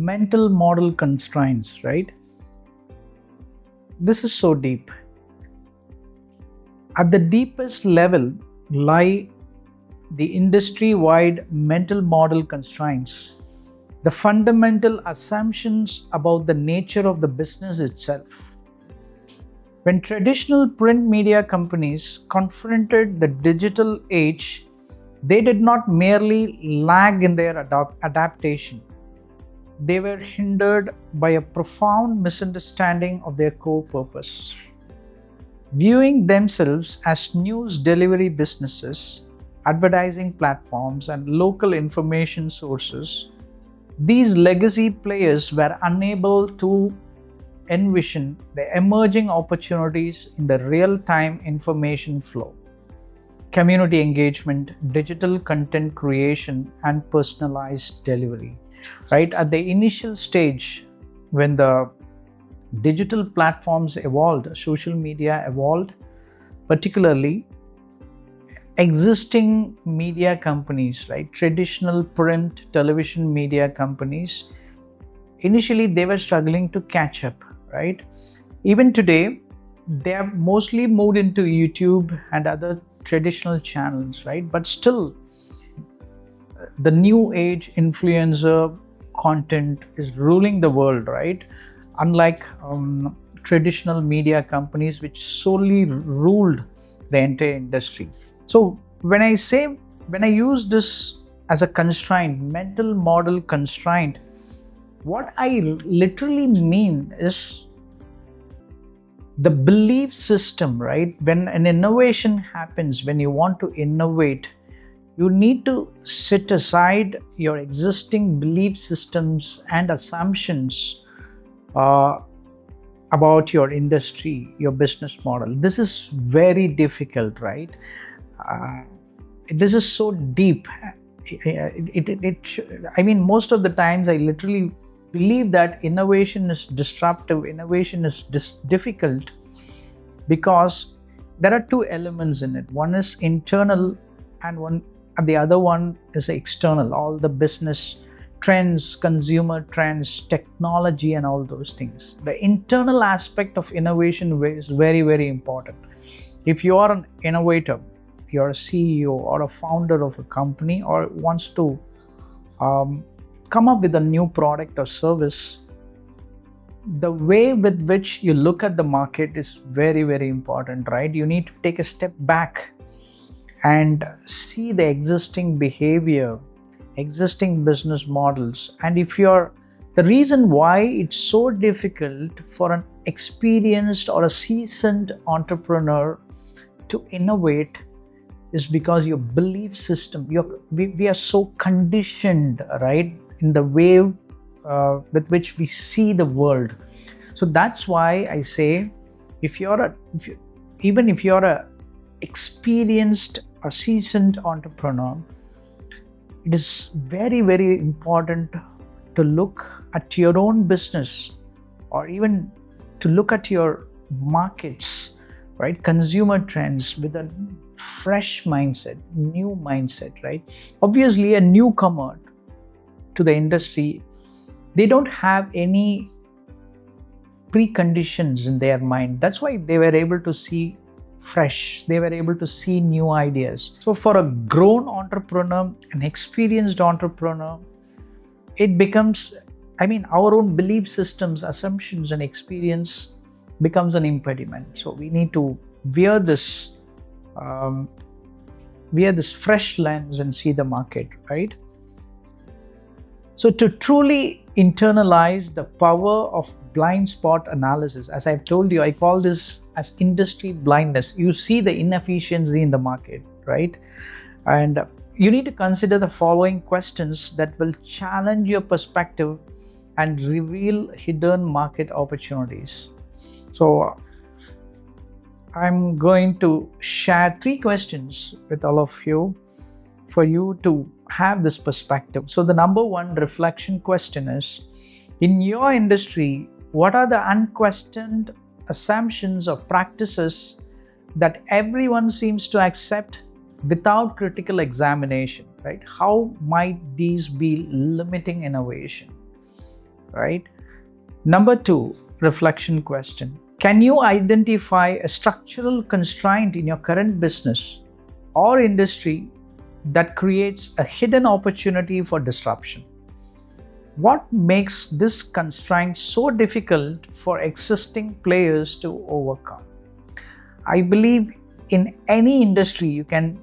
mental model constraints, right? This is so deep. At the deepest level lie the industry-wide mental model constraints, the fundamental assumptions about the nature of the business itself. When traditional print media companies confronted the digital age, they did not merely lag in their adaptation. They were hindered by a profound misunderstanding of their core purpose. Viewing themselves as news delivery businesses, advertising platforms, and local information sources, these legacy players were unable to envision the emerging opportunities in the real-time information flow, community engagement, digital content creation, and personalized delivery. Right at the initial stage, when the digital platforms evolved, social media evolved, particularly existing media companies, right, traditional print television media companies, initially they were struggling to catch up, right? Even today, they have mostly moved into YouTube and other traditional channels, right? But still, the new age influencer content is ruling the world, right? Unlike traditional media companies which solely ruled the entire industry. So when I use this as a constraint, mental model constraint, what I literally mean is the belief system, right? When an innovation happens, when you want to innovate, you need to set aside your existing belief systems and assumptions about your industry, your business model. This is very difficult, right? This is so deep. I mean, most of the times I literally believe that innovation is disruptive, innovation is difficult, because there are two elements in it. One is internal and the other one is external. All the business trends, consumer trends, technology, and all those things. The internal aspect of innovation is very, very important. If you are an innovator, if you're a CEO or a founder of a company, or wants to come up with a new product or service, the way with which you look at the market is very, very important, right? You need to take a step back and see the existing behavior, existing business models. And the reason why it's so difficult for an experienced or a seasoned entrepreneur to innovate is because your belief system, we are so conditioned, right, in the way with which we see the world. So that's why I say, even if you're a experienced or seasoned entrepreneur, it is very, very important to look at your own business, or even to look at your markets, right? Consumer trends with a fresh mindset, new mindset, right? Obviously, a newcomer to the industry, they don't have any preconditions in their mind. That's why they were able to see fresh, they were able to see new ideas. So for a grown entrepreneur, an experienced entrepreneur, it becomes, our own belief systems, assumptions, and experience becomes an impediment. So we need to wear this fresh lens and see the market, right? So to truly internalize the power of blind spot analysis, as I've told you, I call this as industry blindness. You see the inefficiency in the market, right? And you need to consider the following questions that will challenge your perspective and reveal hidden market opportunities. So I'm going to share 3 questions with all of you for you to have this perspective. So the number 1 reflection question is, in your industry, what are the unquestioned assumptions or practices that everyone seems to accept without critical examination, right? How might these be limiting innovation? right? Number two, reflection question. Can you identify a structural constraint in your current business or industry that creates a hidden opportunity for disruption? What makes this constraint so difficult for existing players to overcome? I believe in any industry you can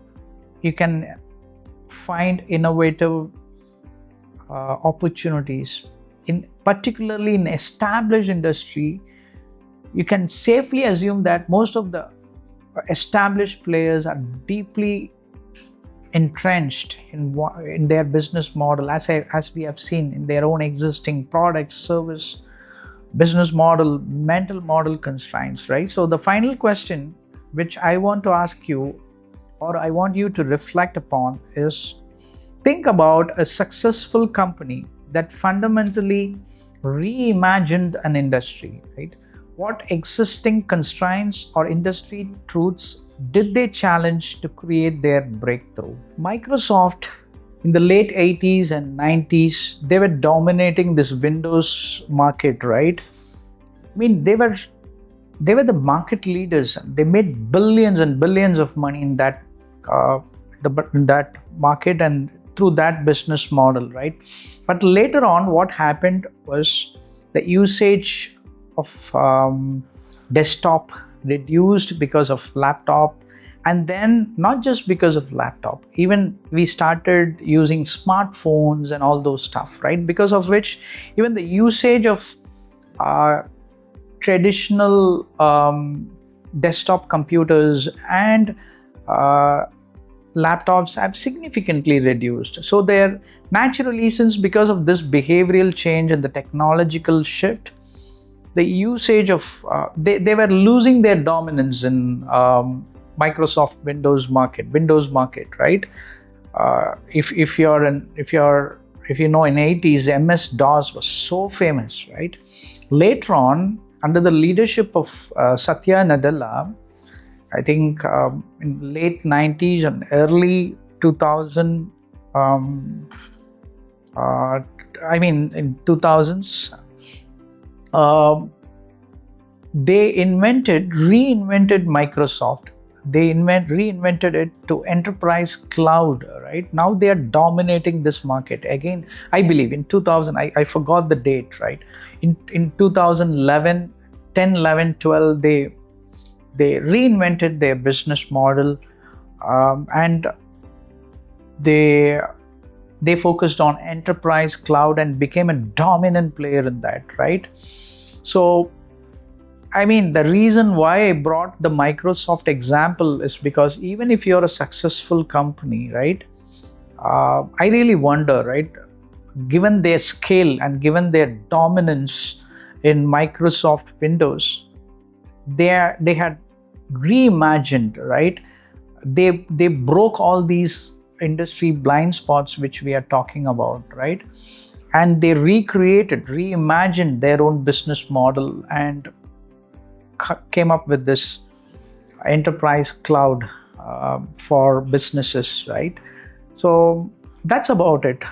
find innovative opportunities. In particularly in established industry, you can safely assume that most of the established players are deeply entrenched in their business model, as we have seen in their own existing products, service, business model, mental model constraints, right? So the final question which I want to ask you, or I want you to reflect upon, is think about a successful company that fundamentally reimagined an industry, right? What existing constraints or industry truths did they challenge to create their breakthrough? Microsoft in the late 80s and 90s, they were dominating this Windows market, right? I mean, they were the market leaders. They made billions and billions of money in that in that market and through that business model, right? But later on, what happened was the usage of desktop reduced because of laptop, and then not just because of laptop, even we started using smartphones and all those stuff, right? Because of which even the usage of traditional desktop computers and laptops have significantly reduced. So they're naturally, since because of this behavioral change and the technological shift, the usage of they were losing their dominance in Microsoft Windows market, right? If you know, in 80s, MS DOS was so famous, right? Later on, under the leadership of Satya Nadella, I think in late 90s and early 2000, in 2000s, they reinvented Microsoft. They reinvented it to enterprise cloud, right? Now they are dominating this market. Again, I believe in 2000, I forgot the date, right? In 2011, 10, 11, 12, they reinvented their business model, and they focused on enterprise cloud and became a dominant player in that, right? So I mean, the reason why I brought the Microsoft example is because even if you're a successful company, right, I really wonder, right, given their scale and given their dominance in Microsoft Windows, they had reimagined, right? They broke all these industry blind spots which we are talking about, right? And they reimagined their own business model and came up with this enterprise cloud for businesses, right? So that's about it.